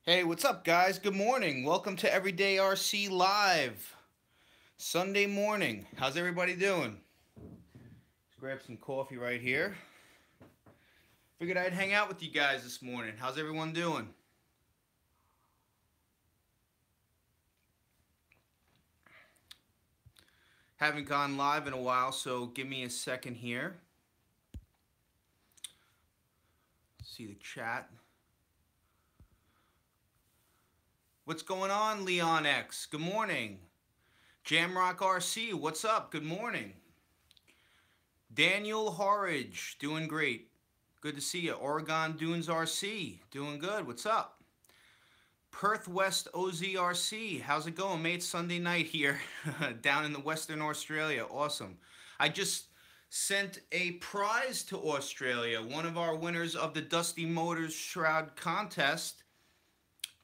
Hey, what's up, guys? Good morning. Welcome to Everyday RC Live. Sunday morning. How's everybody doing? Let's grab some coffee right here. Figured I'd hang out with you guys this morning. How's everyone doing? Haven't gone live in a while, so give me a second here. See the chat. What's going on, Leon X? Good morning. Jamrock RC, what's up? Good morning. Daniel Horridge, doing great. Good to see you. Oregon Dunes RC, doing good. What's up? Perth West OZRC, how's it going, mate? Sunday night here down in the Western Australia. Awesome. I just sent a prize to Australia. One of our winners of the Dusty Motors Shroud contest,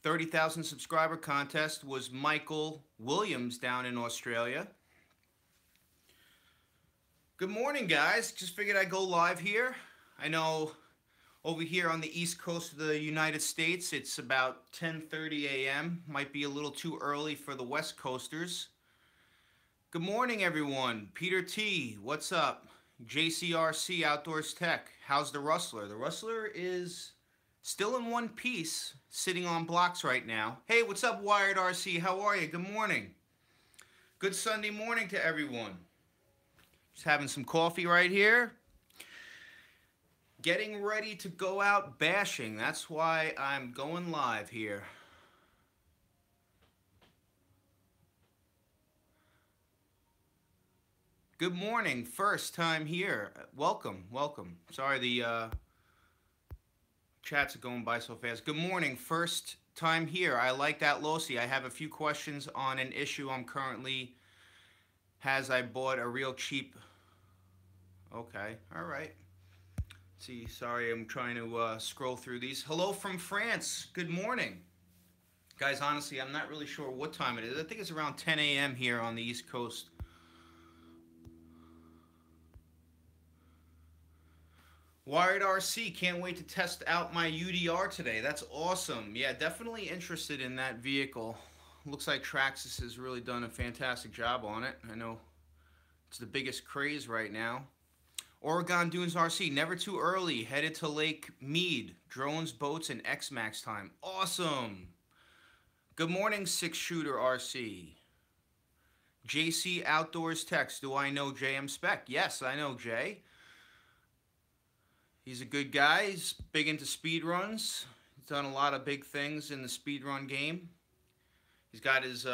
30,000 subscriber contest, was Michael Williams down in Australia. Good morning, guys. Just figured I'd go live here. I know over here on the east coast of the United States, it's about 10:30 a.m. Might be a little too early for the West Coasters. Good morning, everyone. Peter T, what's up? JCRC Outdoors Tech, how's the Rustler? The Rustler is still in one piece, sitting on blocks right now. Hey, what's up, Wired RC? How are you? Good morning. Good Sunday morning to everyone. Just having some coffee right here. Getting ready to go out bashing. That's why I'm going live here. Good morning. First time here. Welcome, welcome. Sorry, the chats are going by so fast. Good morning. First time here. I like that, Losi. I have a few questions on an issue I'm currently I bought a real cheap. Okay, all right. See, sorry, I'm trying to scroll through these. Hello from France. Good morning. Guys, honestly, I'm not really sure what time it is. I think it's around 10 a.m. here on the East Coast. Wired RC, can't wait to test out my UDR today. That's awesome. Yeah, definitely interested in that vehicle. Looks like Traxxas has really done a fantastic job on it. I know it's the biggest craze right now. Oregon Dunes RC, never too early, headed to Lake Mead. Drones, boats, and X-MAXX time. Awesome. Good morning, Six Shooter RC. JC Outdoors Text, do I know JM Spec? Yes, I know Jay. He's a good guy. He's big into speed runs. He's done a lot of big things in the speed run game. He's got his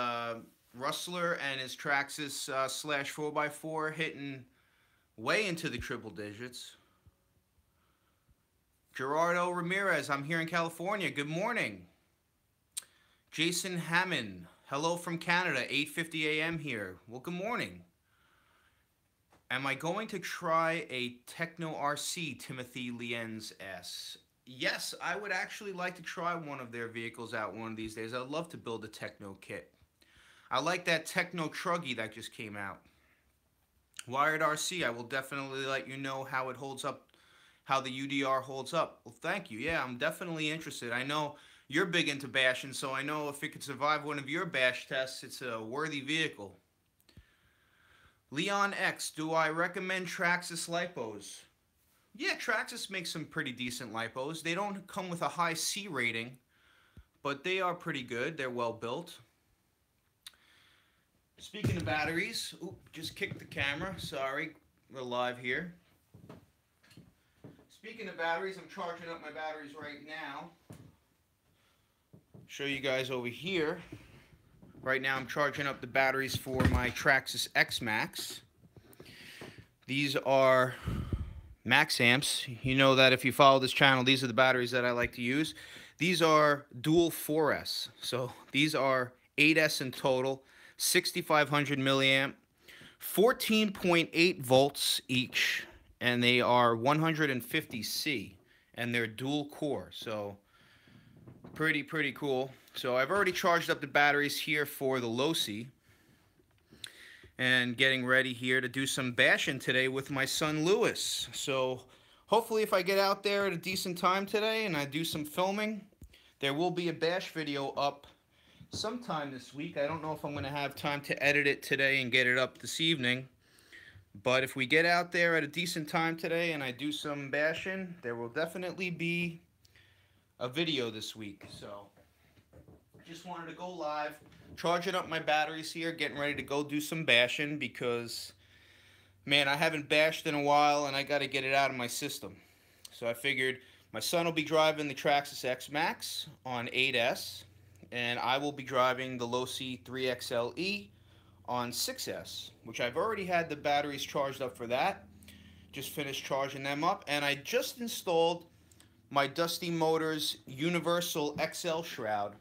Rustler and his Traxxas slash 4x4 hitting way into the triple digits. Gerardo Ramirez, I'm here in California. Good morning. Jason Hammond, hello from Canada, 8:50 a.m. here. Well, good morning. Am I going to try a Techno RC, Timothy Lienz S? Yes, I would actually like to try one of their vehicles out one of these days. I'd love to build a Techno kit. I like that Techno Truggy that just came out. Wired RC, I will definitely let you know how it holds up, how the UDR holds up. Well, thank you. Yeah, I'm definitely interested. I know you're big into bashing, so I know if it could survive one of your bash tests, it's a worthy vehicle. Leon X, do I recommend Traxxas lipos? Yeah, Traxxas makes some pretty decent lipos. They don't come with a high C rating, but they are pretty good. They're well built. Speaking of batteries, oop, just kicked the camera, sorry, we're live here. Speaking of batteries, I'm charging up my batteries right now. Show you guys over here. Right now I'm charging up the batteries for my Traxxas X-MAXX. These are MAXAMPS. You know that if you follow this channel, these are the batteries that I like to use. These are dual 4S, so these are 8S in total. 6,500 milliamp, 14.8 volts each, and they are 150C, and they're dual core, so pretty cool. So I've already charged up the batteries here for the Losi, and getting ready here to do some bashing today with my son Lewis. So hopefully if I get out there at a decent time today and I do some filming, There will be a bash video up sometime this week. I don't know if I'm going to have time to edit it today and get it up this evening. But if we get out there at a decent time today and I do some bashing, there will definitely be a video this week. So just wanted to go live, charging up my batteries here, getting ready to go do some bashing because, man, I haven't bashed in a while and I got to get it out of my system. So I figured my son will be driving the Traxxas X-MAXX on 8S, and I will be driving the Losi 3XLE on 6S, which I've already had the batteries charged up for that. Just finished charging them up, and I just installed my Dusty Motors Universal XL shroud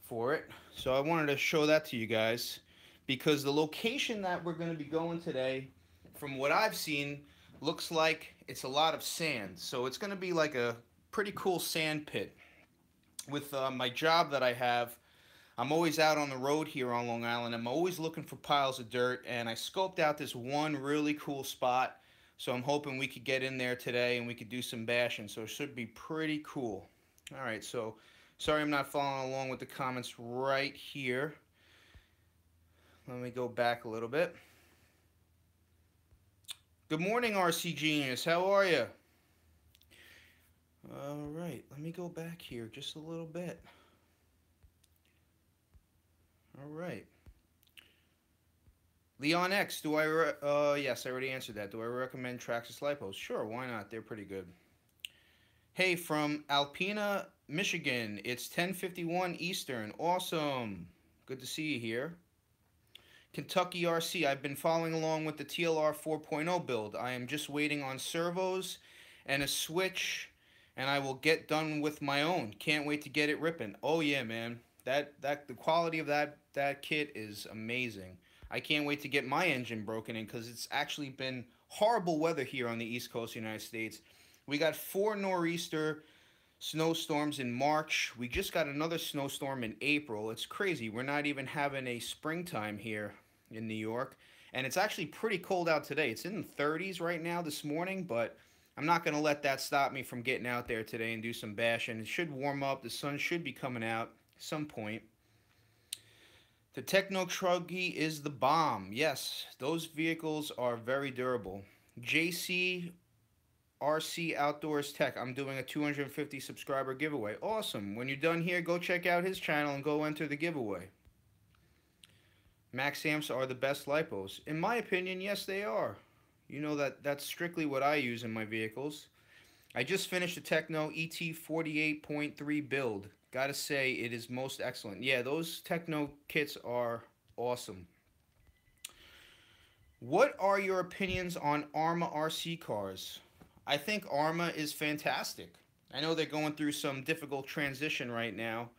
for it. So I wanted to show that to you guys because the location that we're going to be going today, from what I've seen, looks like it's a lot of sand. So it's going to be like a pretty cool sand pit. With my job that I have, I'm always out on the road here on Long Island. I'm always looking for piles of dirt, and I scoped out this one really cool spot. So I'm hoping we could get in there today and we could do some bashing. So it should be pretty cool. All right, so sorry I'm not following along with the comments right here. Let me go back a little bit. Good morning, RC Genius. How are you? All right, let me go back here just a little bit. All right. Leon X, yes, I already answered that. Do I recommend Traxxas Lipos? Sure, why not? They're pretty good. Hey, from Alpena, Michigan. It's 10:51 Eastern. Awesome. Good to see you here. Kentucky RC. I've been following along with the TLR 4.0 build. I am just waiting on servos and a switch, and I will get done with my own. Can't wait to get it ripping. Oh yeah, man. The quality of that kit is amazing. I can't wait to get my engine broken in because it's actually been horrible weather here on the East Coast of the United States. We got 4 nor'easter snowstorms in March. We just got another snowstorm in April. It's crazy. We're not even having a springtime here in New York. And it's actually pretty cold out today. It's in the 30s right now this morning, but I'm not going to let that stop me from getting out there today and do some bashing. It should warm up. The sun should be coming out at some point. The Techno Truggy is the bomb. Yes, those vehicles are very durable. JC RC Outdoors Tech. I'm doing a 250 subscriber giveaway. Awesome. When you're done here, go check out his channel and go enter the giveaway. MAXAMPS are the best lipos. In my opinion, yes, they are. You know that's strictly what I use in my vehicles. I just finished the Techno ET 48.3 build. Gotta say, it is most excellent. Yeah, those Techno kits are awesome. What are your opinions on Arrma RC cars? I think Arrma is fantastic. I know they're going through some difficult transition right now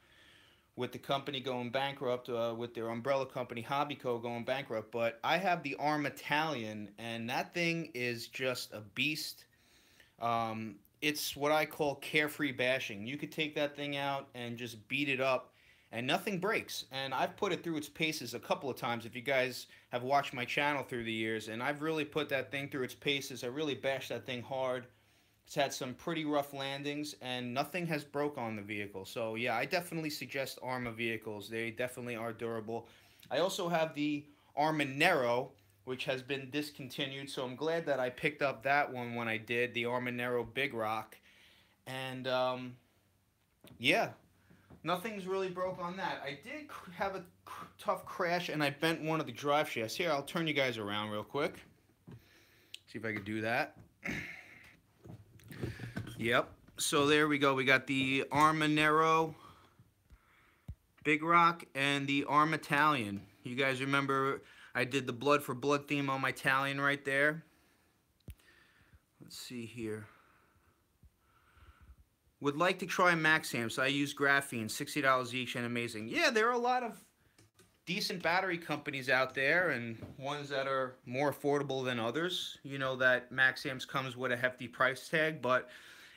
with the company going bankrupt, with their umbrella company Hobbyco going bankrupt, but I have the Arrma Italian, and that thing is just a beast. It's what I call carefree bashing. You could take that thing out and just beat it up, and nothing breaks. And I've put it through its paces a couple of times, if you guys have watched my channel through the years, and I've really put that thing through its paces. I really bashed that thing hard. It's had some pretty rough landings, and nothing has broke on the vehicle. So yeah, I definitely suggest Arrma vehicles. They definitely are durable. I also have the Arrma Nero, which has been discontinued, so I'm glad that I picked up that one when I did, the Arrma Nero Big Rock. And yeah, nothing's really broke on that. I did have a tough crash, and I bent one of the drive shafts. Here, I'll turn you guys around real quick. See if I can do that. Yep, so there we go. We got the Arrma Nero Big Rock and the Arrma Italian. You guys remember I did the Blood for Blood theme on my Italian right there. Let's see here. Would like to try MAXAMPS. I use graphene, $60 each, and amazing. Yeah, there are a lot of decent battery companies out there, and ones that are more affordable than others. You know that MAXAMPS comes with a hefty price tag, but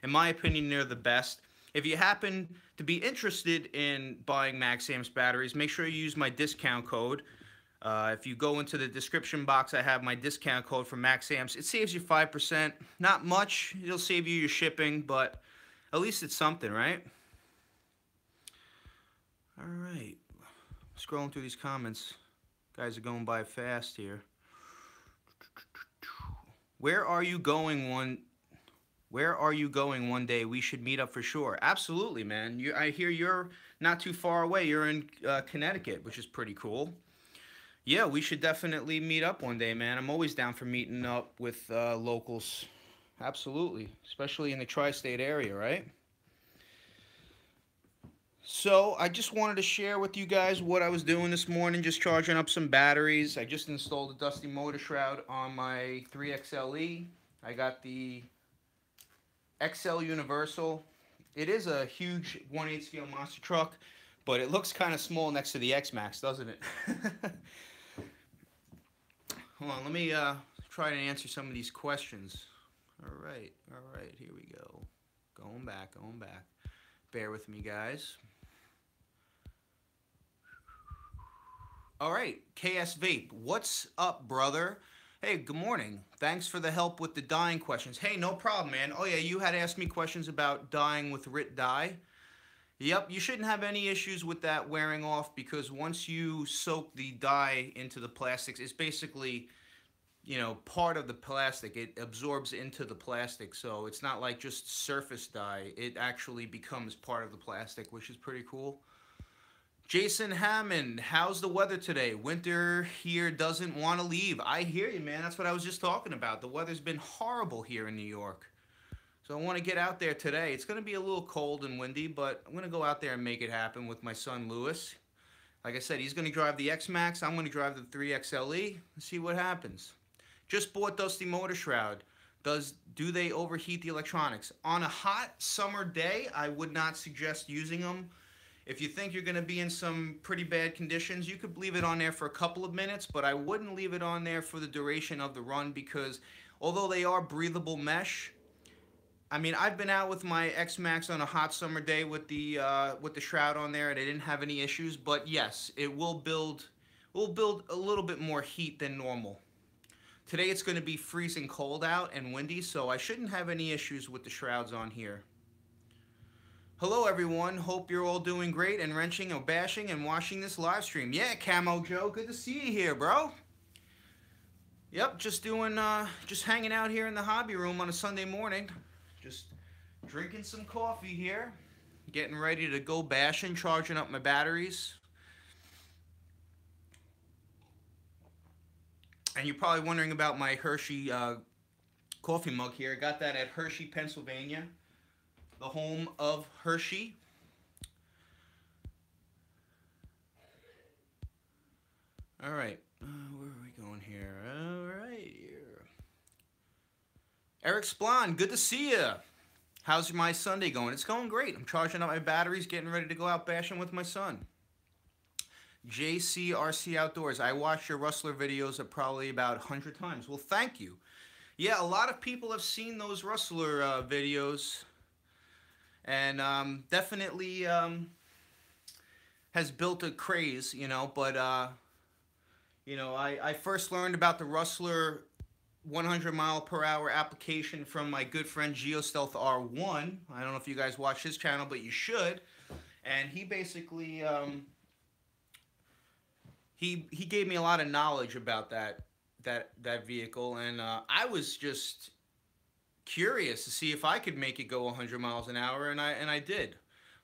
in my opinion, they're the best. If you happen to be interested in buying MAXAMPS batteries, make sure you use my discount code. If you go into the description box, I have my discount code for MAXAMPS. It saves you 5%. Not much. It'll save you your shipping, but at least it's something, right? All right. Scrolling through these comments. Guys are going by fast here. Where are you going one day? We should meet up for sure. Absolutely, man. I hear you're not too far away. You're in Connecticut, which is pretty cool. Yeah, we should definitely meet up one day, man. I'm always down for meeting up with locals. Absolutely, especially in the tri-state area, right? So I just wanted to share with you guys what I was doing this morning, just charging up some batteries. I just installed a dusty motor shroud on my 3XLE. I got the XL Universal. It is a huge 1/8 scale monster truck, but it looks kind of small next to the X-MAXX, doesn't it? Hold on, let me try to answer some of these questions. All right, here we go. Going back. Bear with me, guys. All right, KS Vape, what's up, brother? Hey, good morning. Thanks for the help with the dyeing questions. Hey, no problem, man. Oh, yeah, you had asked me questions about dyeing with RIT dye. Yep, you shouldn't have any issues with that wearing off because once you soak the dye into the plastics, it's basically, you know, part of the plastic. It absorbs into the plastic, so it's not like just surface dye. It actually becomes part of the plastic, which is pretty cool. Jason Hammond, how's the weather today? Winter here doesn't want to leave. I hear you, man. That's what I was just talking about. The weather's been horrible here in New York. So I want to get out there today. It's going to be a little cold and windy, but I'm going to go out there and make it happen with my son, Lewis. Like I said, he's going to drive the X-MAXX. I'm going to drive the 3XLE and see what happens. Just bought Dusty Motor Shroud. Do they overheat the electronics? On a hot summer day, I would not suggest using them. If you think you're going to be in some pretty bad conditions, you could leave it on there for a couple of minutes, but I wouldn't leave it on there for the duration of the run because although they are breathable mesh, I mean, I've been out with my X-MAXX on a hot summer day with the shroud on there and I didn't have any issues, but yes, it will build a little bit more heat than normal. Today it's going to be freezing cold out and windy, so I shouldn't have any issues with the shrouds on here. Hello everyone, hope you're all doing great and wrenching or bashing and watching this live stream. Yeah, Camo Joe, good to see you here, bro. Yep, just hanging out here in the hobby room on a Sunday morning. Just drinking some coffee here. Getting ready to go bashing, charging up my batteries. And you're probably wondering about my Hershey coffee mug here. I got that at Hershey, Pennsylvania. The home of Hershey. All right, where are we going here? All right, here. Eric Splon, good to see you. How's my Sunday going? It's going great. I'm charging up my batteries, getting ready to go out bashing with my son. JCRC Outdoors, I watched your Rustler videos probably about 100 times. Well, thank you. Yeah, a lot of people have seen those Rustler videos. And definitely has built a craze, you know, but, you know, I first learned about the Rustler 100-mile-per-hour application from my good friend GeoStealth R1. I don't know if you guys watch his channel, but you should. And he basically, he gave me a lot of knowledge about that vehicle, and I was just curious to see if I could make it go 100 miles an hour, and I did.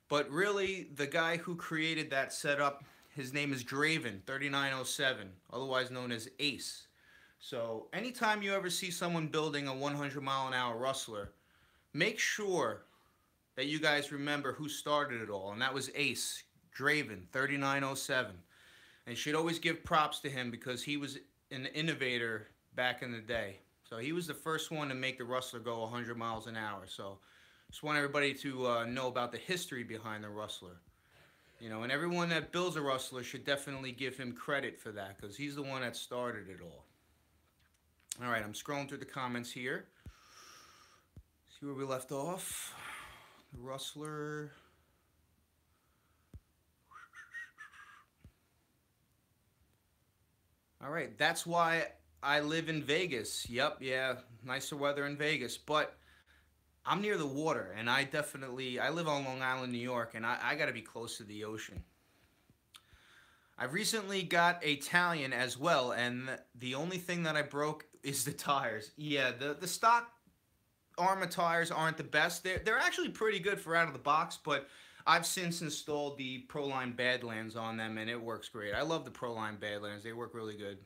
But really, the guy who created that setup, his name is Draven3907, otherwise known as Ace. So anytime you ever see someone building a 100-mile-an-hour Rustler, make sure that you guys remember who started it all, and that was Ace, Draven3907. And you should always give props to him because he was an innovator back in the day. So he was the first one to make the Rustler go 100 miles an hour. So just want everybody to know about the history behind the Rustler. You know, and everyone that builds a Rustler should definitely give him credit for that because he's the one that started it all. All right, I'm scrolling through the comments here. See where we left off. The Rustler. All right, that's why I live in Vegas. Yep, yeah, nicer weather in Vegas. But I'm near the water, and I live on Long Island, New York, and I got to be close to the ocean. I've recently got a Italian as well, and the only thing that I broke is the tires. Yeah, the stock Arma tires aren't the best. They're actually pretty good for out of the box, but I've since installed the Proline Badlands on them, and it works great. I love the Proline Badlands. They work really good.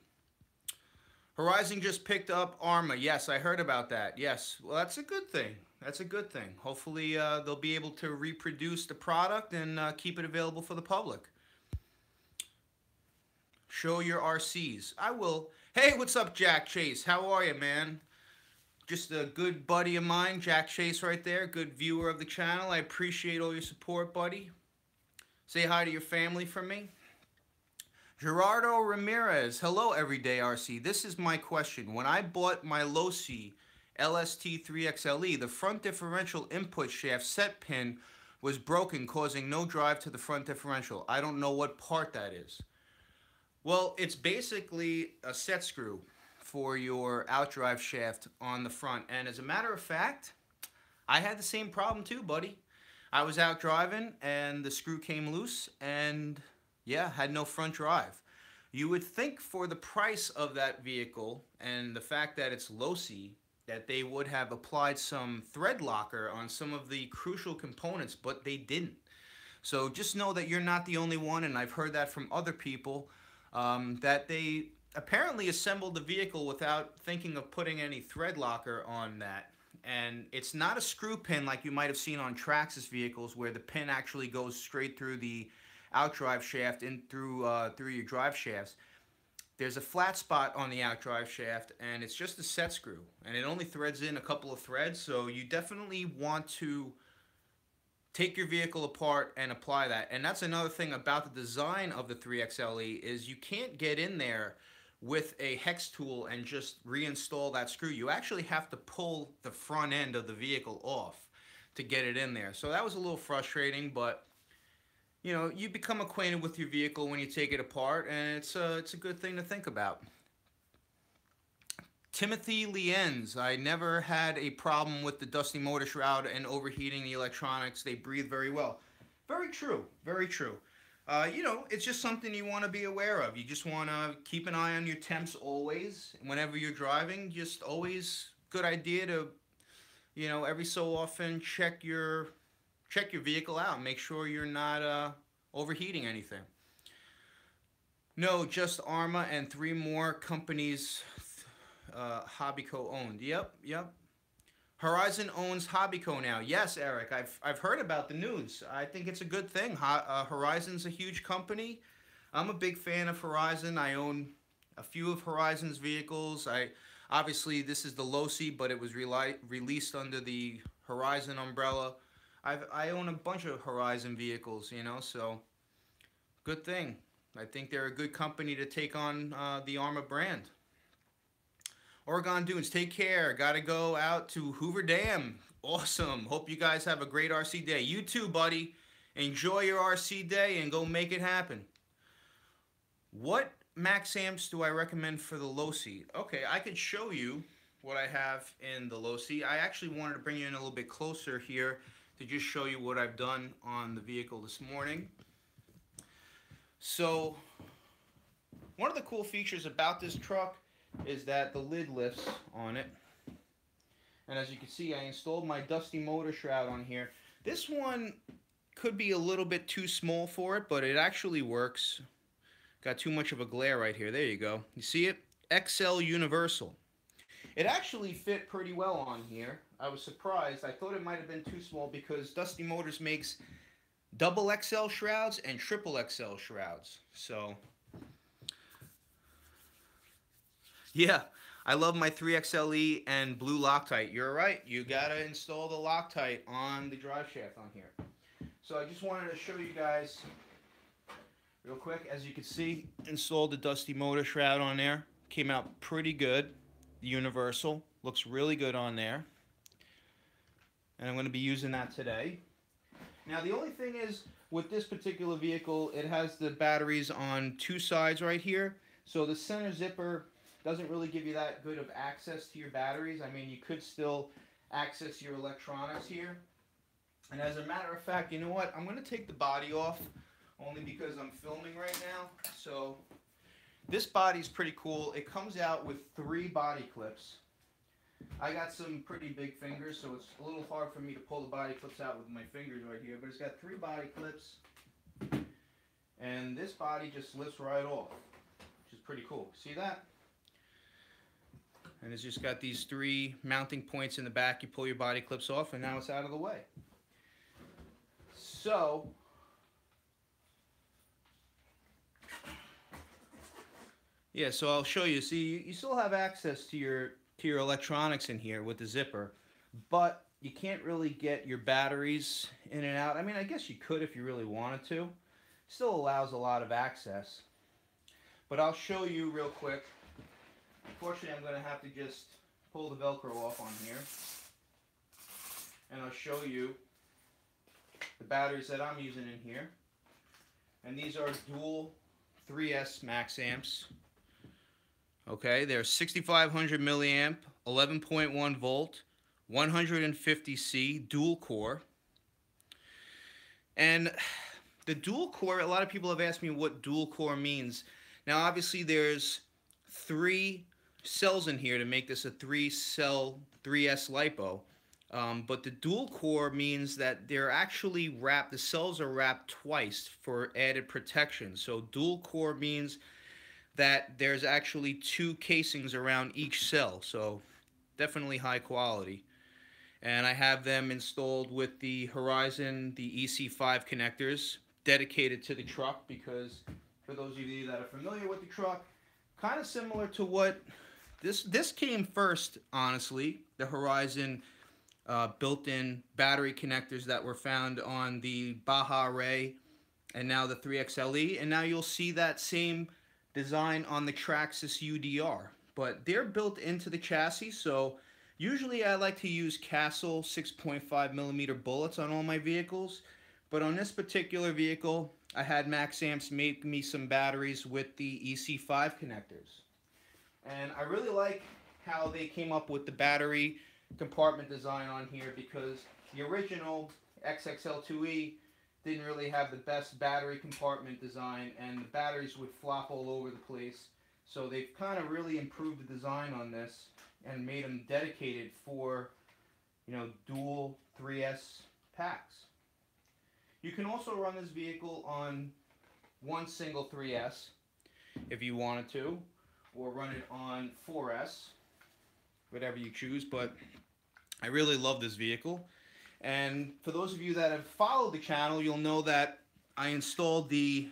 Horizon just picked up Arma. Yes, I heard about that. Yes, well, that's a good thing. That's a good thing. Hopefully, they'll be able to reproduce the product and keep it available for the public. Show your RCs. I will. Hey, what's up, Jack Chase? How are you, man? Just a good buddy of mine, Jack Chase right there. Good viewer of the channel. I appreciate all your support, buddy. Say hi to your family for me. Gerardo Ramirez. Hello, Everyday RC. This is my question. When I bought my Losi LST3XLE, the front differential input shaft set pin was broken, causing no drive to the front differential. I don't know what part that is. Well, it's basically a set screw for your outdrive shaft on the front. And as a matter of fact, I had the same problem too, buddy. I was out driving and the screw came loose and yeah, had no front drive. You would think for the price of that vehicle and the fact that it's Losi that they would have applied some thread locker on some of the crucial components, but they didn't. So just know that you're not the only one, and I've heard that from other people, that they apparently assembled the vehicle without thinking of putting any thread locker on that. And it's not a screw pin like you might have seen on Traxxas vehicles where the pin actually goes straight through the outdrive shaft and through your drive shafts. There's a flat spot on the outdrive shaft and it's just a set screw and it only threads in a couple of threads, so you definitely want to take your vehicle apart and apply that. And that's another thing about the design of the 3XLE is you can't get in there with a hex tool and just reinstall that screw. You actually have to pull the front end of the vehicle off to get it in there. So that was a little frustrating, but you know, you become acquainted with your vehicle when you take it apart, and it's a good thing to think about. Timothy Lienz, I never had a problem with the dusty motor shroud and overheating the electronics. They breathe very well. Very true, very true. You know, it's just something you want to be aware of. You just want to keep an eye on your temps always. Whenever you're driving, just always good idea to, you know, every so often check your vehicle out. Make sure you're not overheating anything. No, just Arma and 3 more companies Hobbyco owned. Yep. Horizon owns Hobbyco now. Yes, Eric, I've heard about the news. I think it's a good thing. Horizon's a huge company. I'm a big fan of Horizon. I own a few of Horizon's vehicles. Obviously this is the Losi, but it was released under the Horizon umbrella. I own a bunch of Horizon vehicles, you know, so good thing. I think they're a good company to take on the Arma brand. Oregon Dunes, take care. Gotta go out to Hoover Dam. Awesome. Hope you guys have a great RC day. You too, buddy. Enjoy your RC day and go make it happen. What MAXAMPS do I recommend for the Losi? Okay, I could show you what I have in the Losi. I actually wanted to bring you in a little bit closer here to just show you what I've done on the vehicle this morning. So, one of the cool features about this truck is that the lid lifts on it. And as you can see, I installed my dusty motor shroud on here. This one could be a little bit too small for it, but it actually works. Got too much of a glare right here. There you go. You see it? XL Universal. It actually fit pretty well on here. I was surprised. I thought it might have been too small because Dusty Motors makes double XL shrouds and triple XL shrouds. So, yeah, I love my 3XLE and blue Loctite. You're right. You gotta install the Loctite on the drive shaft on here. So I just wanted to show you guys real quick. As you can see, installed the Dusty Motor shroud on there. Came out pretty good. The Universal looks really good on there. And I'm going to be using that today. Now the only thing is, with this particular vehicle, it has the batteries on 2 sides right here. So the center zipper doesn't really give you that good of access to your batteries. I mean, you could still access your electronics here. And as a matter of fact, you know what? I'm going to take the body off only because I'm filming right now. So this body's pretty cool. It comes out with 3 body clips. I got some pretty big fingers, so it's a little hard for me to pull the body clips out with my fingers right here, but it's got 3 body clips, and this body just lifts right off, which is pretty cool. See that? And it's just got these 3 mounting points in the back. You pull your body clips off, and now it's out of the way. So yeah, so I'll show you. See, you still have access to your electronics in here with the zipper, but you can't really get your batteries in and out. I mean, I guess you could if you really wanted to. Still allows a lot of access. But I'll show you real quick. Unfortunately, I'm going to have to just pull the Velcro off on here. And I'll show you the batteries that I'm using in here. And these are dual 3S MAXAMPS. Okay, they're 6500 milliamp, 11.1 volt, 150C dual core. And the dual core, a lot of people have asked me what dual core means. Now obviously there's 3 cells in here to make this a 3-cell 3S lipo. But the dual core means that they're actually wrapped, the cells are wrapped twice for added protection. So dual core means that there's actually 2 casings around each cell, so definitely high quality. And I have them installed with the Horizon, the EC5 connectors, dedicated to the truck, because for those of you that are familiar with the truck, kind of similar to what this came first, honestly, the Horizon built-in battery connectors that were found on the Baja Ray and now the 3XLE, and now you'll see that same design on the Traxxas UDR, but they're built into the chassis. So usually I like to use Castle 6.5mm bullets on all my vehicles, but on this particular vehicle I had MAXAMPS make me some batteries with the EC5 connectors, and I really like how they came up with the battery compartment design on here, because the original XXL2E didn't really have the best battery compartment design, and the batteries would flop all over the place. So they've kind of really improved the design on this and made them dedicated for, you know, dual 3S packs. You can also run this vehicle on one single 3S if you wanted to, or run it on 4S, whatever you choose, but I really love this vehicle. And for those of you that have followed the channel, you'll know that I installed the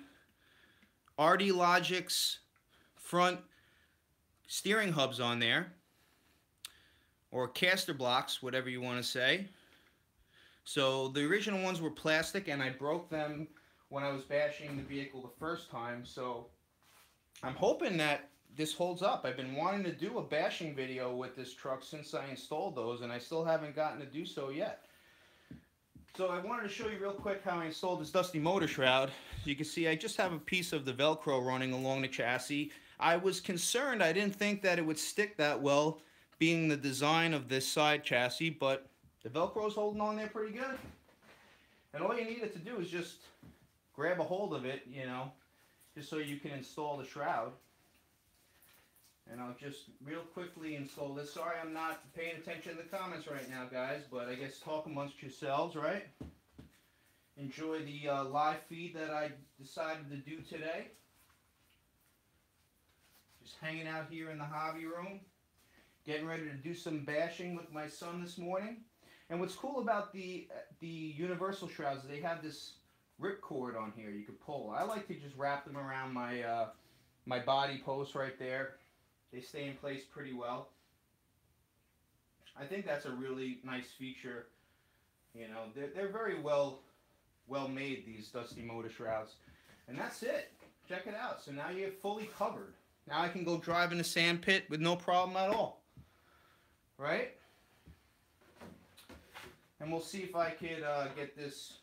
RD Logix front steering hubs on there, or caster blocks, whatever you want to say. So the original ones were plastic, and I broke them when I was bashing the vehicle the first time. So I'm hoping that this holds up. I've been wanting to do a bashing video with this truck since I installed those, and I still haven't gotten to do so yet. So I wanted to show you real quick how I installed this Dusty Motor Shroud. You can see I just have a piece of the Velcro running along the chassis. I was concerned, I didn't think that it would stick that well, being the design of this side chassis, but the Velcro's holding on there pretty good. And all you needed to do is just grab a hold of it, you know, just so you can install the shroud. And I'll just real quickly install this. Sorry I'm not paying attention to the comments right now, guys, but I guess talk amongst yourselves, right? Enjoy the live feed that I decided to do today. Just hanging out here in the hobby room, getting ready to do some bashing with my son this morning. And what's cool about the universal shrouds, they have this rip cord on here you could pull. I like to just wrap them around my my body post right there. They stay in place pretty well. I think that's a really nice feature. You know, they're very well made, these Dusty Motor Shrouds. And that's it. Check it out. So now you're fully covered. Now I can go drive in a sand pit with no problem at all. Right? And we'll see if I could get this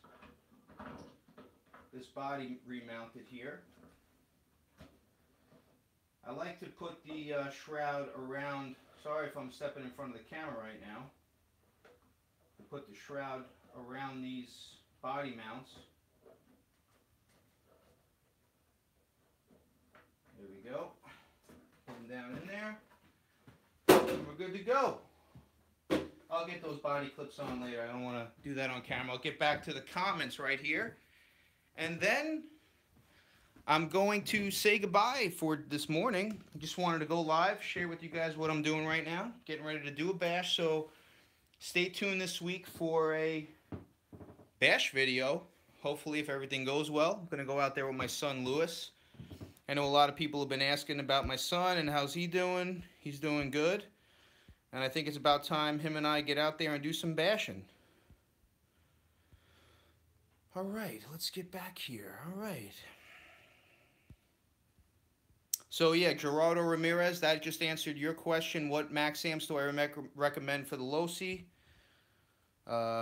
body remounted here. I like to put the shroud around, sorry if I'm stepping in front of the camera right now, to put the shroud around these body mounts. There we go. Put them down in there. And we're good to go. I'll get those body clips on later. I don't want to do that on camera. I'll get back to the comments right here. And then I'm going to say goodbye for this morning. I just wanted to go live, share with you guys what I'm doing right now. Getting ready to do a bash, so stay tuned this week for a bash video. Hopefully, if everything goes well. I'm going to go out there with my son, Lewis. I know a lot of people have been asking about my son and how's he doing. He's doing good. And I think it's about time him and I get out there and do some bashing. All right, let's get back here. All right. So, yeah, Gerardo Ramirez, that just answered your question. What MAXAMPS do I recommend for the Losi?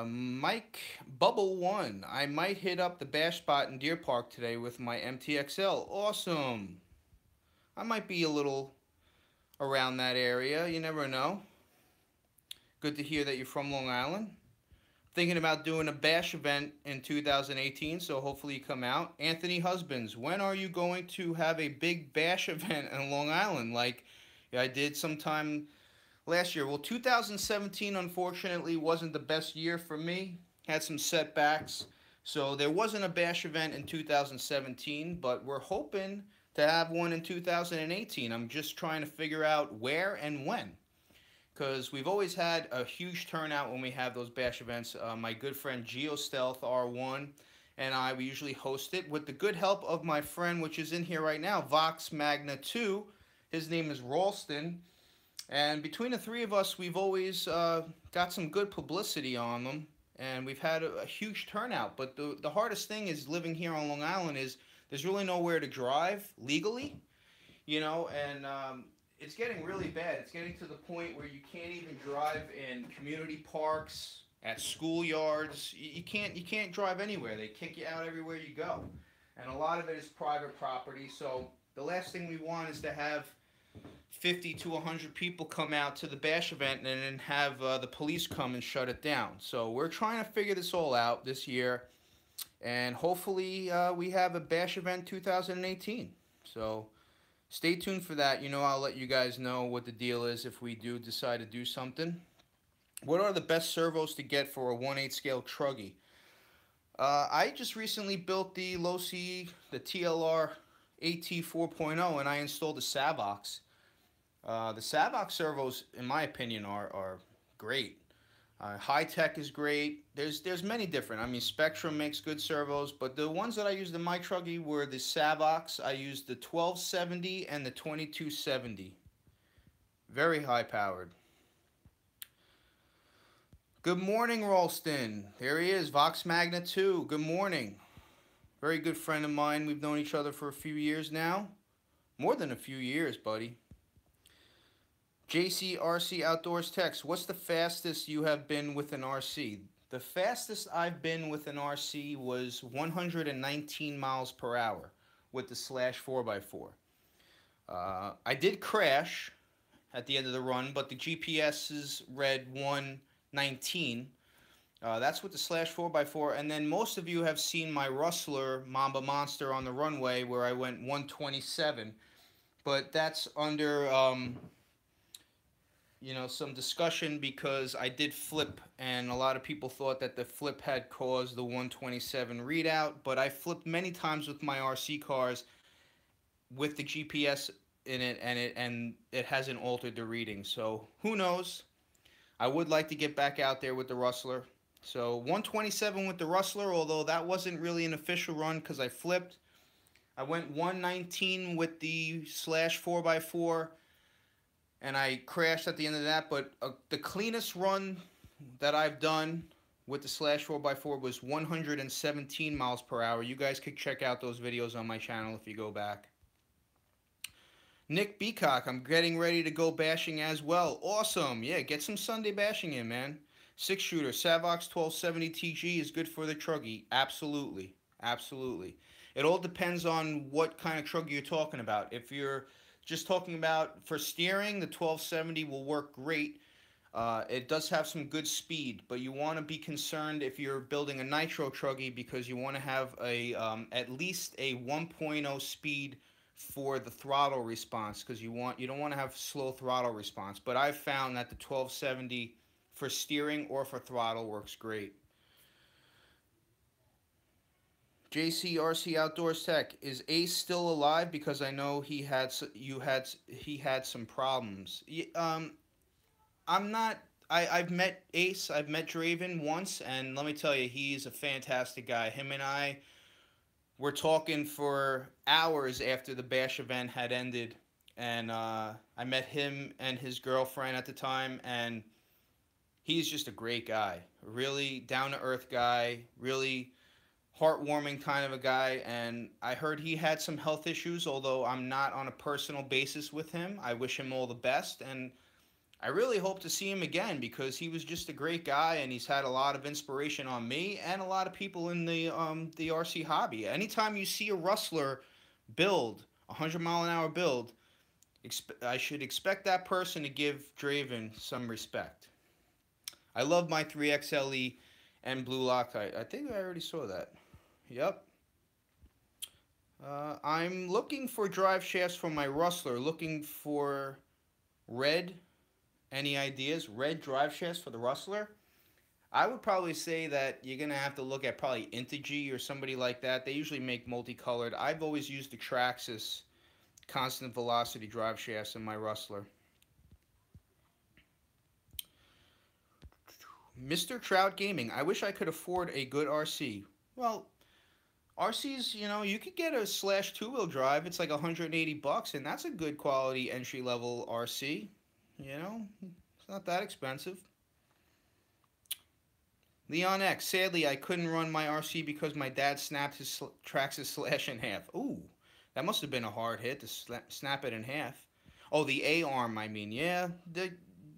Mike Bubble1, I might hit up the bash spot in Deer Park today with my MTXL. Awesome. I might be a little around that area. You never know. Good to hear that you're from Long Island. Thinking about doing a bash event in 2018, so hopefully you come out. Anthony Husbands, when are you going to have a big bash event in Long Island like I did sometime last year? Well, 2017 unfortunately wasn't the best year for me. Had some setbacks, so there wasn't a bash event in 2017, but we're hoping to have one in 2018. I'm just trying to figure out where and when, because we've always had a huge turnout when we have those bash events. My good friend GeoStealth R1 and we usually host it with the good help of my friend, which is in here right now, Vox Magna 2. His name is Ralston. And between the three of us, we've always got some good publicity on them. And we've had a huge turnout. But the hardest thing is living here on Long Island is there's really nowhere to drive legally, you know, and it's getting really bad. It's getting to the point where you can't even drive in community parks, at schoolyards. You can't drive anywhere. They kick you out everywhere you go. And a lot of it is private property. So the last thing we want is to have 50 to 100 people come out to the bash event and then have the police come and shut it down. So we're trying to figure this all out this year. And hopefully we have a bash event 2018. So stay tuned for that. You know, I'll let you guys know what the deal is if we do decide to do something. What are the best servos to get for a 1/8 scale truggy? I just recently built the Losi, the TLR AT 4.0, and I installed the Savox. The Savox servos, in my opinion, are great. High Tech is great. There's many different. I mean, Spectrum makes good servos, but the ones that I used in my truggy were the Savox. I used the 1270 and the 2270. Very high powered. Good morning, Ralston. There he is, Vox Magna 2. Good morning. Very good friend of mine. We've known each other for a few years now. More than a few years, buddy. JCRC Outdoors text, what's the fastest you have been with an RC? The fastest I've been with an RC was 119 miles per hour with the Slash 4x4. I did crash at the end of the run, but the GPS's read 119. That's with the Slash 4x4. And then most of you have seen my Rustler Mamba Monster on the runway where I went 127. But that's under... you know, some discussion because I did flip, and a lot of people thought that the flip had caused the 127 readout, but I flipped many times with my RC cars with the GPS in it, and it hasn't altered the reading. So who knows? I would like to get back out there with the Rustler. So 127 with the Rustler, although that wasn't really an official run because I flipped. I went 119 with the Slash 4x4. And I crashed at the end of that, but the cleanest run that I've done with the Slash 4x4 was 117 miles per hour. You guys could check out those videos on my channel if you go back. Nick Beacock, I'm getting ready to go bashing as well. Awesome. Yeah, get some Sunday bashing in, man. 6-shooter, Savox 1270 TG is good for the truggy. Absolutely. Absolutely. It all depends on what kind of truggy you're talking about. If you're just talking about for steering, the 1270 will work great. It does have some good speed, but you want to be concerned if you're building a nitro truggy because you want to have a at least a 1.0 speed for the throttle response, because you don't want to have slow throttle response. But I've found that the 1270 for steering or for throttle works great. JCRC Outdoors Tech, is Ace still alive? Because I know he had some problems. I'm not. I've met Ace. I've met Draven once, and let me tell you, he's a fantastic guy. Him and I were talking for hours after the bash event had ended, and I met him and his girlfriend at the time, and he's just a great guy, really down to earth guy, really heartwarming kind of a guy. And I heard he had some health issues, although I'm not on a personal basis with him. I wish him all the best, and I really hope to see him again, because he was just a great guy, and he's had a lot of inspiration on me and a lot of people in the RC hobby. Anytime you see a rustler build 100-mile-an-hour build, I should expect that person to give Draven some respect. I love my 3XLE and Blue Loctite. I think I already saw that. Yep. I'm looking for drive shafts for my rustler. Looking for red. Any ideas? Red drive shafts for the rustler? I would probably say that you're going to have to look at probably Integy or somebody like that. They usually make multicolored. I've always used the Traxxas constant velocity drive shafts in my rustler. Mr. Trout Gaming, I wish I could afford a good RC. Well, RCs, you could get a slash two-wheel drive. It's like $180, and that's a good quality entry-level RC. It's not that expensive. Leon X, sadly, I couldn't run my RC because my dad snapped his Traxxas slash in half. Ooh, that must have been a hard hit to snap it in half. Oh, the A-arm, I mean. Yeah,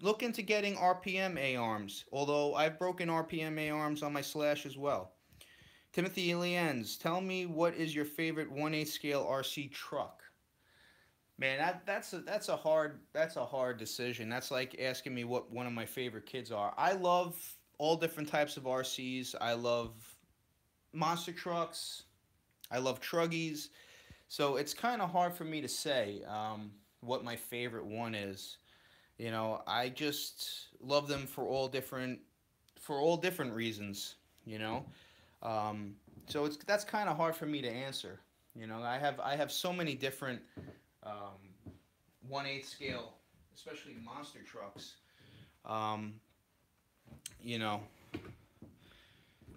look into getting RPM A-arms, although I've broken RPM A-arms on my slash as well. Timothy Lienz, tell me, what is your favorite 1/8 scale RC truck? Man, that's a hard decision. That's like asking me what one of my favorite kids are. I love all different types of RCs. I love monster trucks. I love truggies. So it's kind of hard for me to say what my favorite one is. I just love them for all different reasons. So that's kind of hard for me to answer. I have so many different 1/8 scale, especially monster trucks. I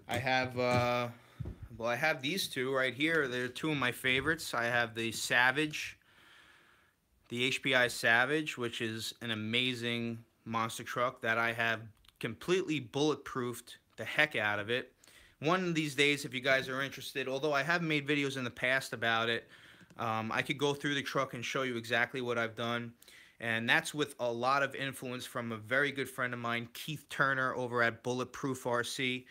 have I have these two right here. They're two of my favorites. I have the Savage, the HPI Savage, which is an amazing monster truck that I have completely bulletproofed the heck out of it. One of these days, if you guys are interested, although I have made videos in the past about it, I could go through the truck and show you exactly what I've done. And that's with a lot of influence from a very good friend of mine, Keith Turner, over at Bulletproof RC.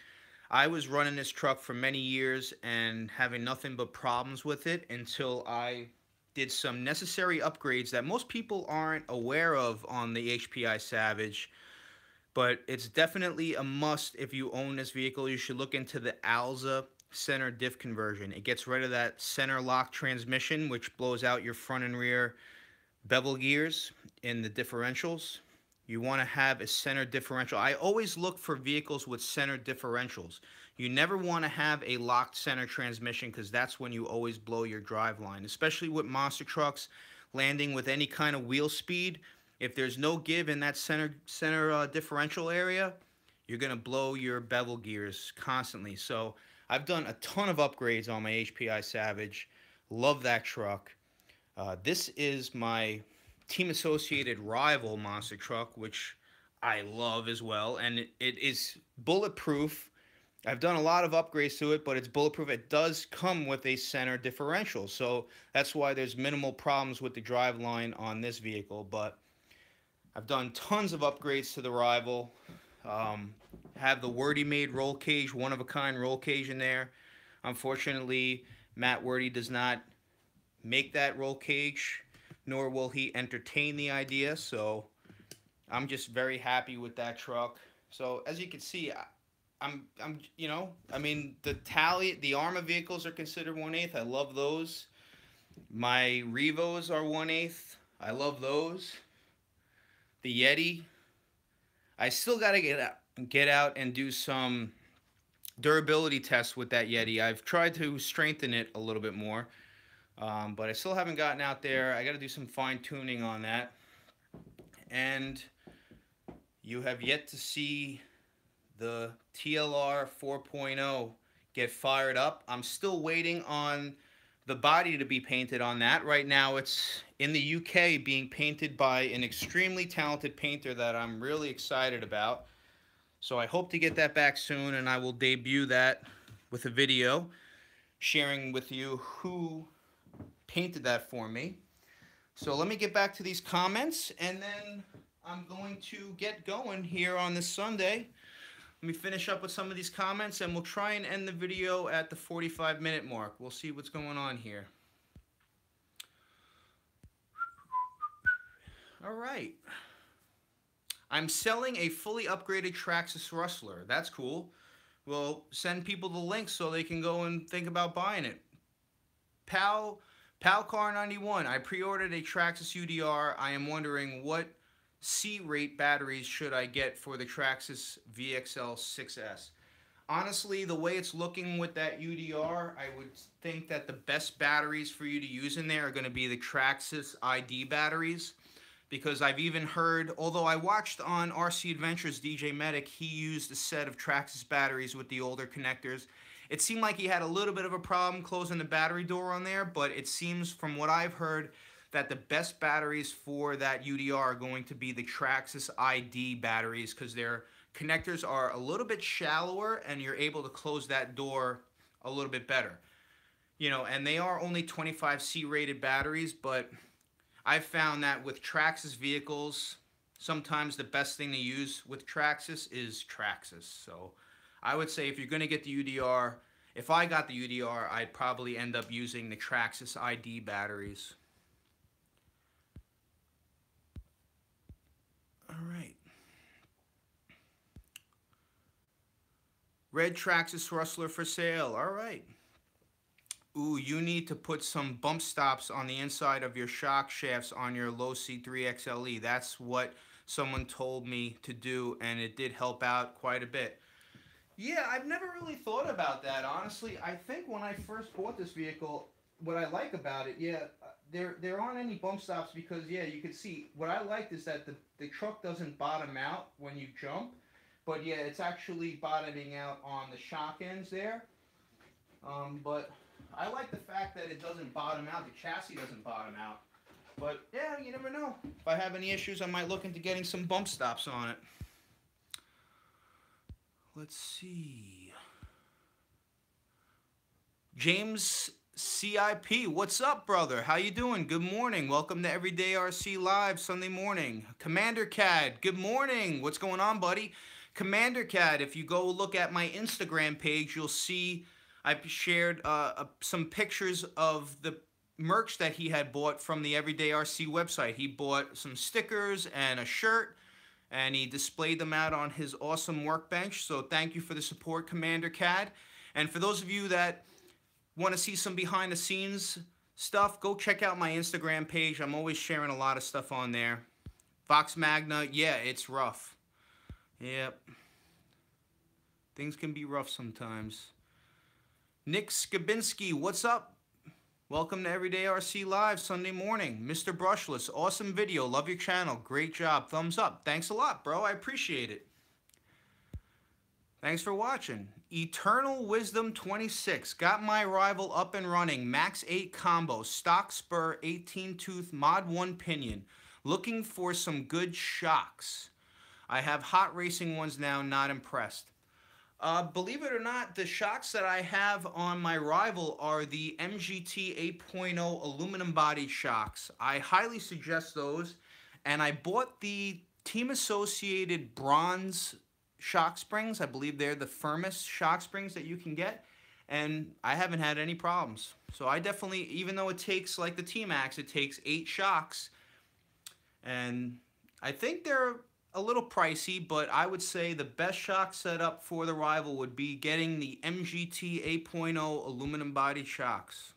I was running this truck for many years and having nothing but problems with it until I did some necessary upgrades that most people aren't aware of on the HPI Savage. But it's definitely a must. If you own this vehicle, you should look into the Alza center diff conversion. It gets rid of that center lock transmission, which blows out your front and rear bevel gears in the differentials. You want to have a center differential. I always look for vehicles with center differentials. You never want to have a locked center transmission, because that's when you always blow your drive line, especially with monster trucks landing with any kind of wheel speed. If there's no give in that center differential area, you're going to blow your bevel gears constantly. So I've done a ton of upgrades on my HPI Savage. Love that truck. This is my Team Associated rival monster truck, which I love as well. And it is bulletproof. I've done a lot of upgrades to it, but it's bulletproof. It does come with a center differential. So that's why there's minimal problems with the drive line on this vehicle. But I've done tons of upgrades to the rival. Have the Wordy made roll cage, one-of-a-kind roll cage in there. Unfortunately, Matt Wordy does not make that roll cage, nor will he entertain the idea. So I'm just very happy with that truck. So as you can see, I mean, the Arma vehicles are considered 1/8. I love those. My Revos are 1/8. I love those. The Yeti. I still got to get out and do some durability tests with that Yeti. I've tried to strengthen it a little bit more, but I still haven't gotten out there. I got to do some fine tuning on that. And you have yet to see the TLR 4.0 get fired up. I'm still waiting on the body to be painted on that. Right now it's in the UK being painted by an extremely talented painter that I'm really excited about. So I hope to get that back soon, and I will debut that with a video sharing with you who painted that for me. So let me get back to these comments, and then I'm going to get going here on this Sunday. Let me finish up with some of these comments, and we'll try and end the video at the 45-minute mark. We'll see what's going on here. All right. I'm selling a fully upgraded Traxxas Rustler. That's cool. We'll send people the link so they can go and think about buying it. Palcar91, I pre-ordered a Traxxas UDR. I am wondering what C-rate batteries should I get for the Traxxas VXL 6S. Honestly, the way it's looking with that UDR, I would think that the best batteries for you to use in there are going to be the Traxxas ID batteries. Because I've even heard, although I watched on RC Adventures DJ Medic, he used a set of Traxxas batteries with the older connectors. It seemed like he had a little bit of a problem closing the battery door on there, but it seems from what I've heard that the best batteries for that UDR are going to be the Traxxas ID batteries, because their connectors are a little bit shallower and you're able to close that door a little bit better. You know, and they are only 25C rated batteries, but I've found that with Traxxas vehicles, sometimes the best thing to use with Traxxas is Traxxas. So I would say if you're going to get the UDR, if I got the UDR, I'd probably end up using the Traxxas ID batteries. All right. Red Traxxas Rustler for sale. All right. Ooh, you need to put some bump stops on the inside of your shock shafts on your low C3 XLE. That's what someone told me to do, and it did help out quite a bit. Yeah, I've never really thought about that, honestly. I think when I first bought this vehicle, what I like about it, yeah, there aren't any bump stops because, yeah, you can see, what I liked is that the truck doesn't bottom out when you jump, but yeah, it's actually bottoming out on the shock ends there. But I like the fact that it doesn't bottom out, the chassis doesn't bottom out. But yeah, you never know. If I have any issues, I might look into getting some bump stops on it. Let's see. James CIP, what's up, brother? How you doing? Good morning. Welcome to Everyday RC Live Sunday morning. Commander Cad, good morning. What's going on, buddy? Commander Cad, if you go look at my Instagram page, you'll see I've shared some pictures of the merch that he had bought from the Everyday RC website. He bought some stickers and a shirt, and he displayed them out on his awesome workbench. So thank you for the support, Commander Cad. And for those of you that want to see some behind-the-scenes stuff, go check out my Instagram page. I'm always sharing a lot of stuff on there. Vox Magna, yeah, it's rough. Yep. Things can be rough sometimes. Nick Skabinski, what's up? Welcome to Everyday RC Live Sunday morning. Mr. Brushless, awesome video. Love your channel. Great job. Thumbs up. Thanks a lot, bro. I appreciate it. Thanks for watching. Eternal Wisdom 26. Got my rival up and running. Max 8 combo. Stock spur 18 tooth mod 1 pinion. Looking for some good shocks. I have hot racing ones now. Not impressed. Believe it or not, the shocks that I have on my rival are the MGT 8.0 aluminum bodied shocks. I highly suggest those, and I bought the Team Associated bronze shock springs. I believe they're the firmest shock springs that you can get, and I haven't had any problems. So I definitely, even though it takes, like the T-Max, it takes 8 shocks, and I think they're a little pricey, but I would say the best shock setup for the rival would be getting the MGT 8.0 aluminum body shocks.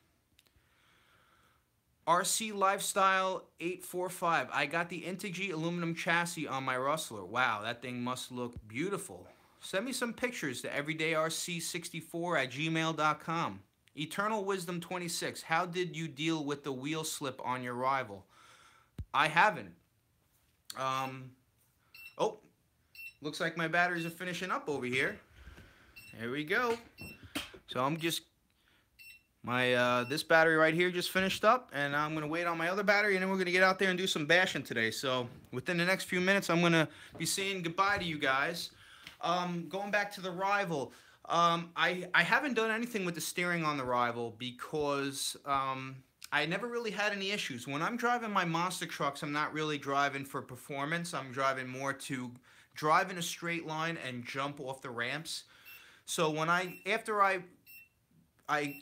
RC Lifestyle 845. I got the Integy aluminum chassis on my Rustler. Wow, that thing must look beautiful. Send me some pictures to everydayrc64@gmail.com. Eternal Wisdom 26. How did you deal with the wheel slip on your rival? I haven't. Oh, looks like my batteries are finishing up over here. There we go. So I'm just, this battery right here just finished up, and I'm going to wait on my other battery, and then we're going to get out there and do some bashing today. So within the next few minutes, I'm going to be saying goodbye to you guys. Going back to the Rival, I haven't done anything with the steering on the Rival because I never really had any issues. When I'm driving my monster trucks, I'm not really driving for performance. I'm driving more to drive in a straight line and jump off the ramps. So when after I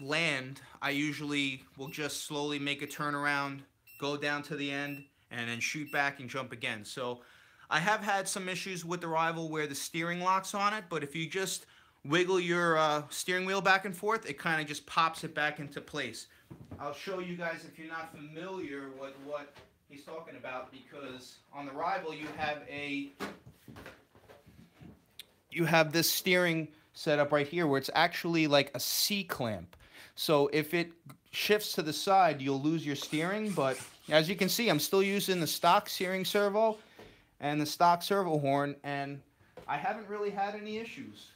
land, I usually will just slowly make a turnaround, go down to the end, and then shoot back and jump again. So I have had some issues with the Rival where the steering locks on it, but if you just wiggle your steering wheel back and forth, it kind of just pops it back into place. I'll show you guys if you're not familiar with what he's talking about, because on the Rival you have this steering setup right here where it's actually like a C-clamp. So if it shifts to the side, you'll lose your steering, but as you can see, I'm still using the stock steering servo and the stock servo horn, and I haven't really had any issues.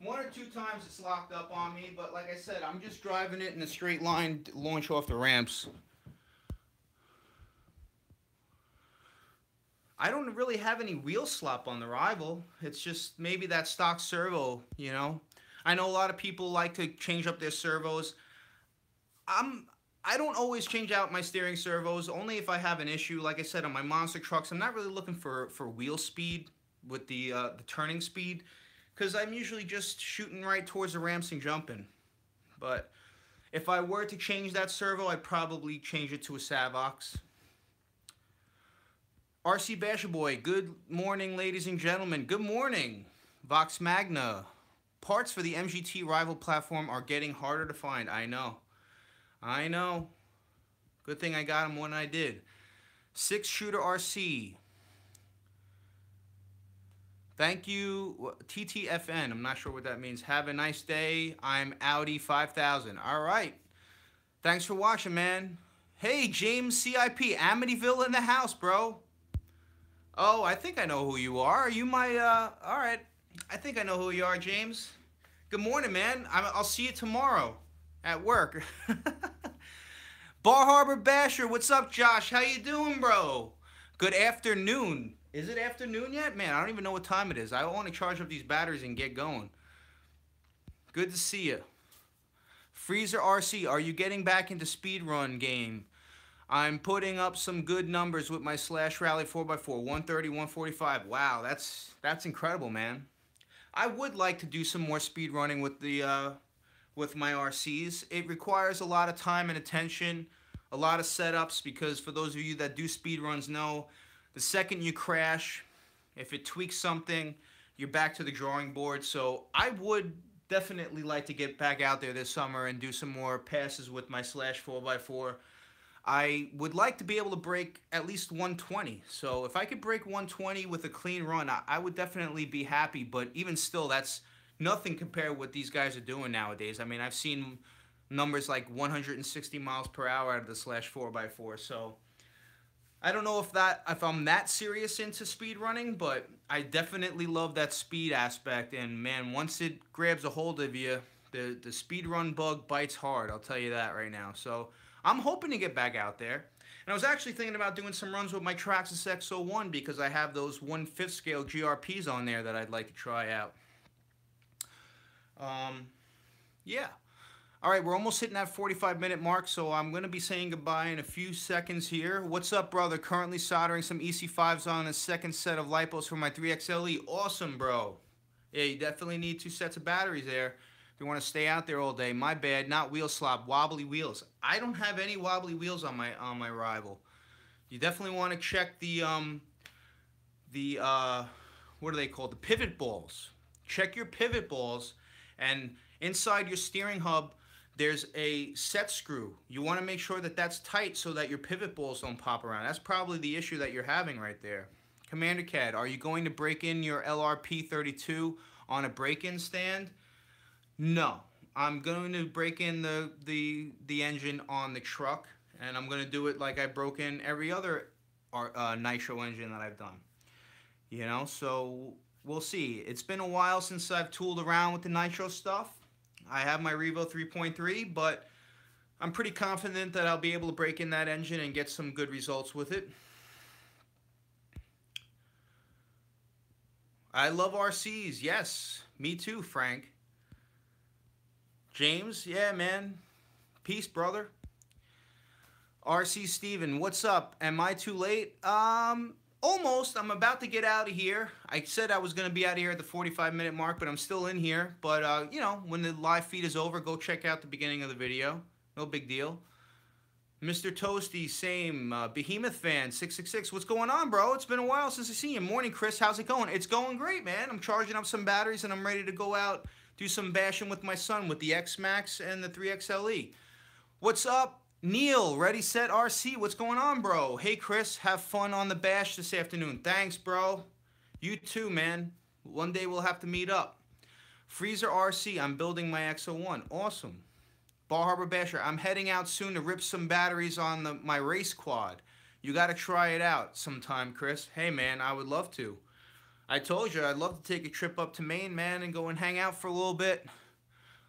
One or two times it's locked up on me, but like I said, I'm just driving it in a straight line to launch off the ramps. I don't really have any wheel slop on the Rival. It's just maybe that stock servo, you know. I know a lot of people like to change up their servos. I don't always change out my steering servos, only if I have an issue. Like I said, on my monster trucks, I'm not really looking for wheel speed with the turning speed, because I'm usually just shooting right towards the ramps and jumping. But if I were to change that servo, I'd probably change it to a Savox. RC Basher Boy, good morning, ladies and gentlemen. Good morning. Vox Magna. Parts for the MGT Rival platform are getting harder to find. I know. I know. Good thing I got them when I did. 6-shooter RC. Thank you, TTFN. I'm not sure what that means. Have a nice day. I'm Audi 5000. All right. Thanks for watching, man. Hey, James CIP. Amityville in the house, bro. Oh, I think I know who you are. Are you my, all right. I think I know who you are, James. Good morning, man. I'll see you tomorrow at work. Bar Harbor Basher, what's up, Josh? How you doing, bro? Good afternoon. Is it afternoon yet? Man, I don't even know what time it is. I want to charge up these batteries and get going. Good to see you. Freezer RC, are you getting back into speedrun game? I'm putting up some good numbers with my Slash Rally 4x4, 130, 145. Wow, that's incredible, man. I would like to do some more speed running with the with my RCs. It requires a lot of time and attention, a lot of setups, because for those of you that do speed runs know, the second you crash, if it tweaks something, you're back to the drawing board. So I would definitely like to get back out there this summer and do some more passes with my Slash 4x4. I would like to be able to break at least 120. So if I could break 120 with a clean run, I would definitely be happy. But even still, that's nothing compared to what these guys are doing nowadays. I mean, I've seen numbers like 160 miles per hour out of the Slash 4x4. So I don't know if I'm that serious into speed running, but I definitely love that speed aspect. And man, once it grabs a hold of you, the speed run bug bites hard. I'll tell you that right now. So I'm hoping to get back out there. And I was actually thinking about doing some runs with my Traxxas X01 because I have those 1/5 scale GRPs on there that I'd like to try out. Yeah. All right, we're almost hitting that 45-minute mark, so I'm going to be saying goodbye in a few seconds here. What's up, brother? Currently soldering some EC5s on a second set of LiPos for my 3XLE. Awesome, bro. Yeah, you definitely need 2 sets of batteries there. You want to stay out there all day. My bad, not wheel slop, wobbly wheels. I don't have any wobbly wheels on my Rival. You definitely want to check the what are they called? The pivot balls. Check your pivot balls, and inside your steering hub, there's a set screw. You want to make sure that that's tight so that your pivot balls don't pop around. That's probably the issue that you're having right there. Commander Cad, are you going to break in your LRP32 on a break-in stand? No. I'm going to break in the engine on the truck, and I'm going to do it like I broke in every other nitro engine that I've done. You know, so we'll see. It's been a while since I've tooled around with the nitro stuff. I have my Revo 3.3, but I'm pretty confident that I'll be able to break in that engine and get some good results with it. I love RCs. Yes, me too, Frank. James, yeah, man. Peace, brother. RC Steven, what's up? Am I too late? Almost. I'm about to get out of here. I said I was going to be out of here at the 45-minute mark, but I'm still in here. But, you know, when the live feed is over, go check out the beginning of the video. No big deal. Mr. Toasty, same. Behemoth fan, 666. What's going on, bro? It's been a while since I've seen you. Morning, Chris. How's it going? It's going great, man. I'm charging up some batteries, and I'm ready to go out, do some bashing with my son with the X-MAXX and the 3XLE. What's up? Neil, Ready Set RC, what's going on, bro? Hey, Chris, have fun on the bash this afternoon. Thanks, bro. You too, man. One day we'll have to meet up. Freezer RC, I'm building my X01. Awesome. Bar Harbor Basher, I'm heading out soon to rip some batteries on my race quad. You got to try it out sometime, Chris. Hey, man, I would love to. I told you I'd love to take a trip up to Maine, man, and go and hang out for a little bit.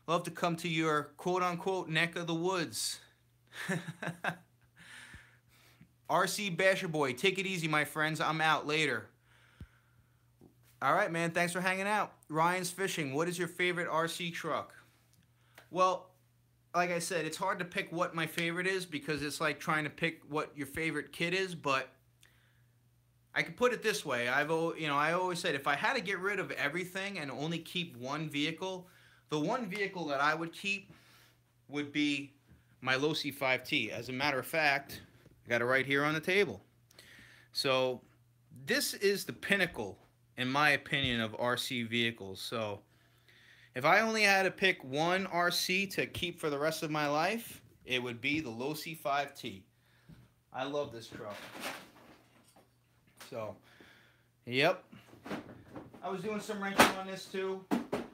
Love to come to your quote-unquote neck of the woods. RC Basher Boy, take it easy, my friends. I'm out later. All right, man. Thanks for hanging out. Ryan's Fishing, what is your favorite RC truck? Well, like I said, it's hard to pick what my favorite is because it's like trying to pick what your favorite kid is, but I could put it this way. I always said if I had to get rid of everything and only keep one vehicle, the one vehicle that I would keep would be my Losi 5T. As a matter of fact, I got it right here on the table. So this is the pinnacle, in my opinion, of RC vehicles. So if I only had to pick one RC to keep for the rest of my life, it would be the Losi 5T. I love this truck. So, yep. I was doing some wrenching on this too.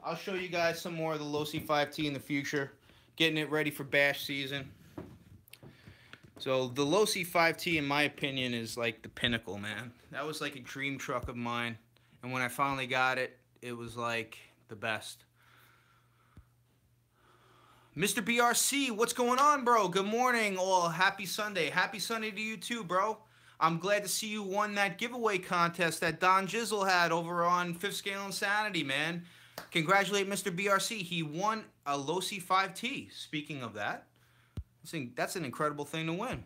I'll show you guys some more of the Losi 5T in the future. Getting it ready for bash season. So the Losi 5T, in my opinion, is like the pinnacle, man. That was like a dream truck of mine. And when I finally got it, it was like the best. Mr. BRC, what's going on, bro? Good morning, all. Happy Sunday. Happy Sunday to you too, bro. I'm glad to see you won that giveaway contest that Don Jizzle had over on Fifth Scale Insanity, man. Congratulate Mr. BRC. He won a Losi 5T. Speaking of that, that's an incredible thing to win.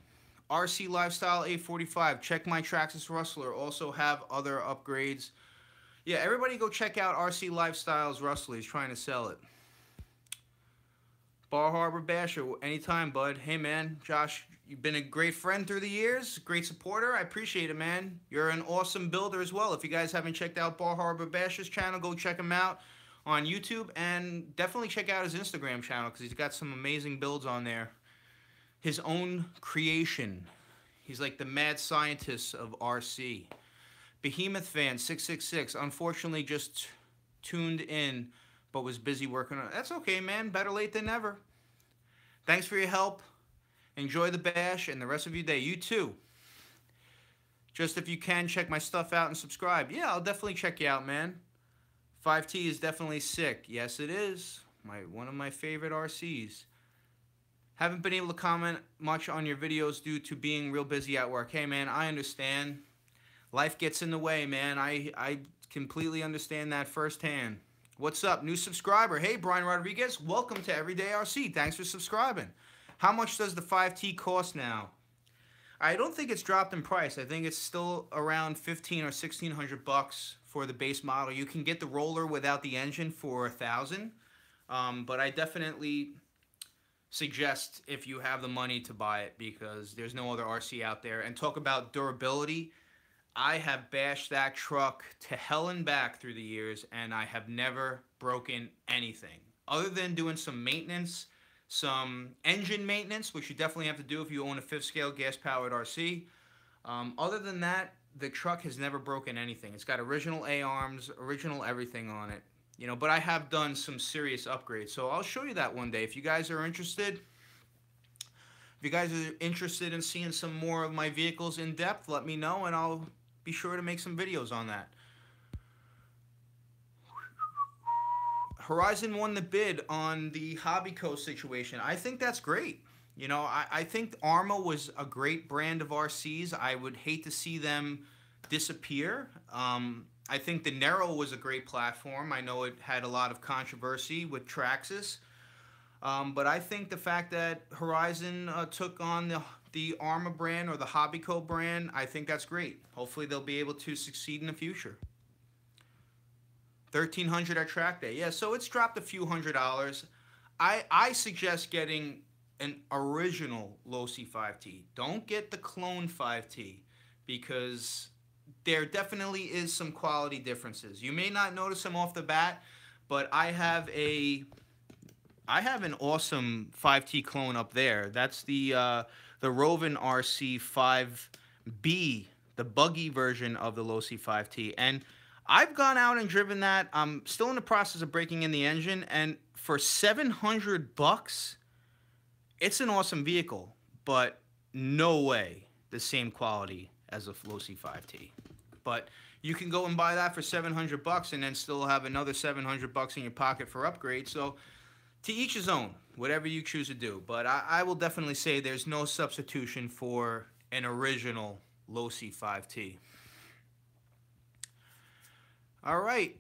RC Lifestyle 845. Check my Traxxas Rustler. Also have other upgrades. Yeah, everybody go check out RC Lifestyle's Rustler. He's trying to sell it. Bar Harbor Basher. Anytime, bud. Hey, man. Josh, you've been a great friend through the years. Great supporter. I appreciate it, man. You're an awesome builder as well. If you guys haven't checked out Bar Harbor Basher's channel, go check him out on YouTube, and definitely check out his Instagram channel because he's got some amazing builds on there. His own creation. He's like the mad scientist of RC. Behemoth fan 666. Unfortunately, just tuned in, but was busy working on it. That's okay, man. Better late than never. Thanks for your help. Enjoy the bash and the rest of your day. You too. Just if you can, check my stuff out and subscribe. Yeah, I'll definitely check you out, man. 5T is definitely sick. Yes, it is. One of my favorite RCs. Haven't been able to comment much on your videos due to being real busy at work. Hey, man, I understand. Life gets in the way, man. I completely understand that firsthand. What's up? New subscriber. Hey, Brian Rodriguez. Welcome to Everyday RC. Thanks for subscribing. How much does the 5T cost now? I don't think it's dropped in price. I think it's still around $1,500 or $1,600 for the base model. You can get the roller without the engine for $1,000, but I definitely suggest if you have the money to buy it because there's no other RC out there. And talk about durability. I have bashed that truck to hell and back through the years, and I have never broken anything other than doing some maintenance, some engine maintenance, which you definitely have to do if you own a 5th scale gas-powered RC. Other than that, the truck has never broken anything. It's got original A-arms, original everything on it. You know, but I have done some serious upgrades, so I'll show you that one day. If you guys are interested, in seeing some more of my vehicles in depth, let me know, and I'll be sure to make some videos on that. Horizon won the bid on the Hobbyco situation. I think that's great. You know, I think Arma was a great brand of RCs. I would hate to see them disappear. I think the Nero was a great platform. I know it had a lot of controversy with Traxxas. But I think the fact that Horizon took on the Arma brand or the Hobbyco brand, I think that's great. Hopefully they'll be able to succeed in the future. 1,300 at track day. Yeah, so it's dropped a few $100s. I suggest getting an original Losi 5T. Don't get the clone 5T because there definitely is some quality differences. You may not notice them off the bat, but I have an awesome 5T clone up there. That's the Roven RC 5B, the buggy version of the Losi 5T. And I've gone out and driven that. I'm still in the process of breaking in the engine, and for $700, it's an awesome vehicle, but no way the same quality as a Losi 5T. But you can go and buy that for $700 and then still have another $700 in your pocket for upgrades. So to each his own, whatever you choose to do. But I will definitely say there's no substitution for an original Losi 5T. All right.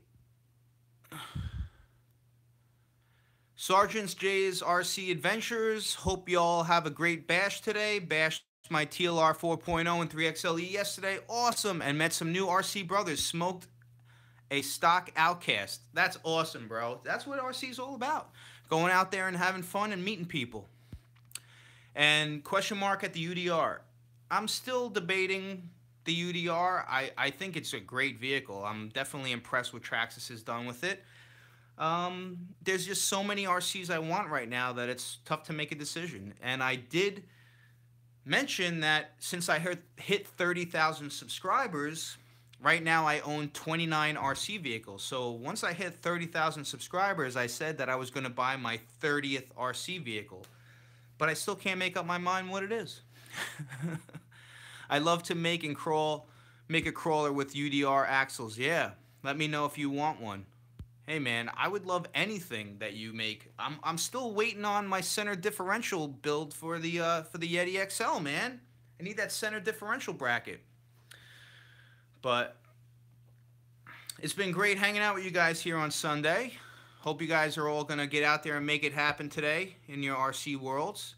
Sergeant J's RC Adventures. Hope you all have a great bash today. Bashed my TLR 4.0 and 3XLE yesterday. Awesome. And met some new RC brothers. Smoked a stock Outcast. That's awesome, bro. That's what RC is all about. Going out there and having fun and meeting people. And question mark at the UDR. I'm still debating the UDR. I think it's a great vehicle. I'm definitely impressed with Traxxas has done with it. There's just so many RCs I want right now that it's tough to make a decision. And I did mention that since I hit 30,000 subscribers, right now I own 29 RC vehicles. So once I hit 30,000 subscribers, I said that I was going to buy my 30th RC vehicle. But I still can't make up my mind what it is. I love to make a crawler with UDR axles. Yeah, let me know if you want one. Hey man, I would love anything that you make. I'm still waiting on my center differential build for the Yeti XL, man. I need that center differential bracket. But it's been great hanging out with you guys here on Sunday. Hope you guys are all gonna get out there and make it happen today in your RC worlds.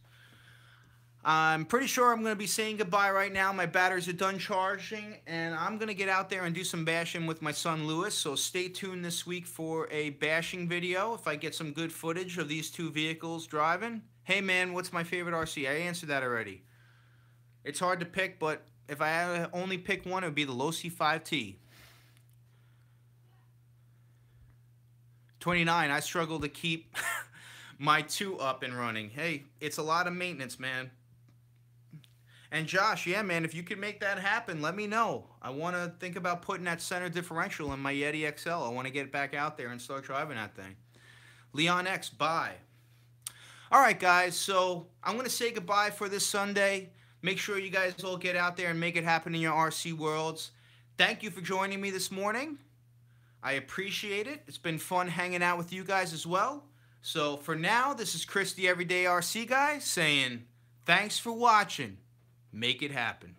I'm pretty sure I'm going to be saying goodbye right now. My batteries are done charging, and I'm going to get out there and do some bashing with my son Lewis. So stay tuned this week for a bashing video if I get some good footage of these two vehicles driving. Hey man, what's my favorite RC? I answered that already. It's hard to pick, but if I had to only pick one, it would be the Losi 5T. 29, I struggle to keep my 2 up and running. Hey, it's a lot of maintenance, man. And Josh, yeah, man, if you can make that happen, let me know. I want to think about putting that center differential in my Yeti XL. I want to get back out there and start driving that thing. Leon X, bye. All right, guys, so I'm going to say goodbye for this Sunday. Make sure you guys all get out there and make it happen in your RC worlds. Thank you for joining me this morning. I appreciate it. It's been fun hanging out with you guys as well. So for now, this is Chris, the Everyday RC Guy, saying thanks for watching. Make it happen.